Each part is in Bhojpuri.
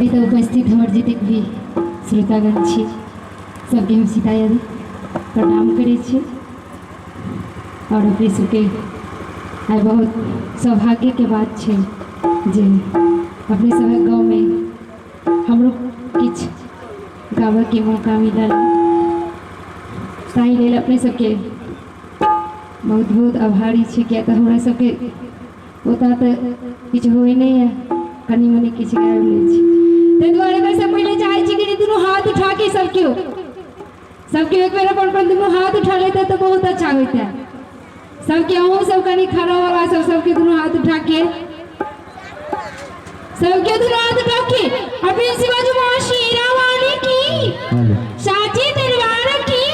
एतऽ उपस्थित हमर जतेक भी श्रोतागण छी सबके हम सीतायद प्रणाम करै छी और अपने सबके आइ बहुत सौभाग्य के बात छै जे अपने सबके गाँव में हमरो किछ गाबऽ के मौका मिलल। ताहि लेल अपने सबके बहुत बहुत आभारी छी, किया तऽ हमरा सबके ओतऽ तऽ किछु होइ नहीं है, कनी मनी किछु गाबि लै छी। ताहि दुआरे मैं सब पहले चाहे छी कि दुनू हाथ उठा के सबके एक बेर अपन दुनू हाथ उठा लेते तो बहुत अच्छा होता। सबके अहूँ सब कनी खड़ा वाला सबके दुनू हाथ उठा के सबके दुनू हाथ उठा के अपने शिवाजी मां शेरावाली की साची दरबार की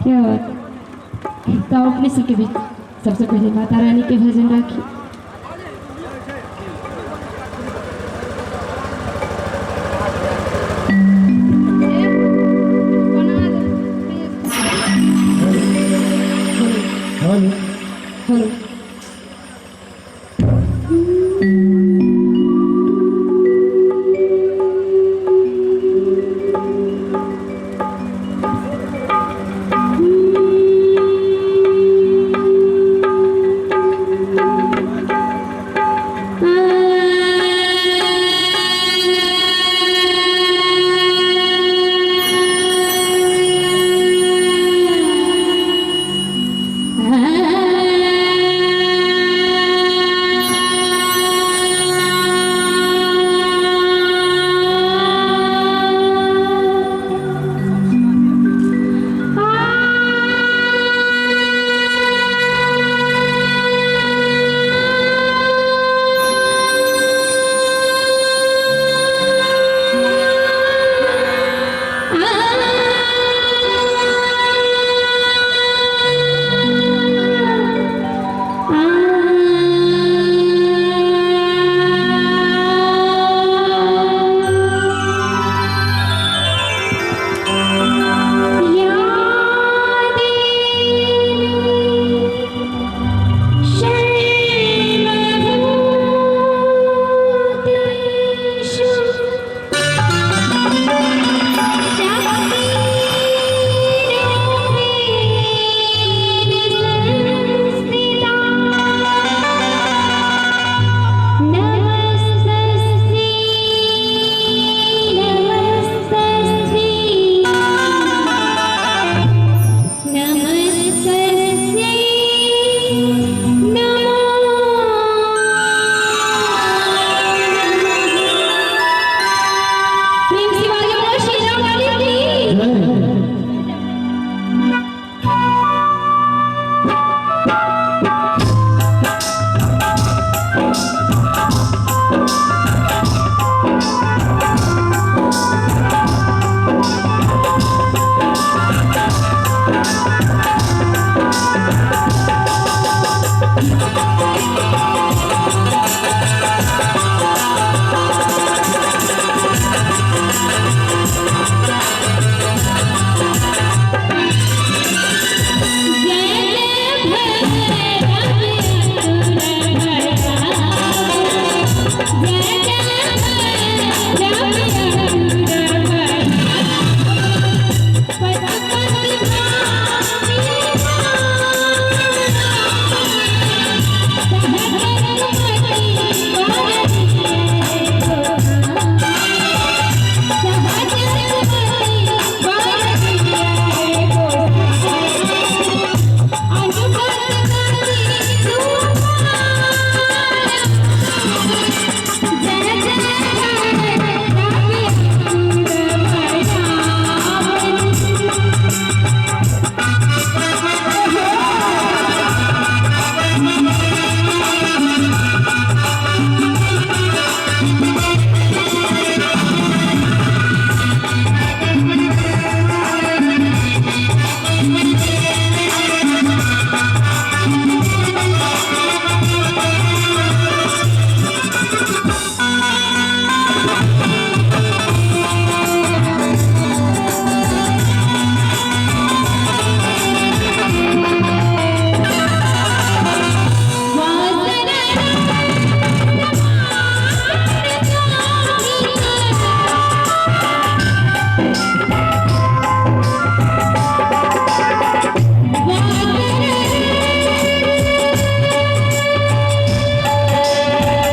क्या बात। तो अपने सबके भी सबसे पहले माता रानी के भजन राखी।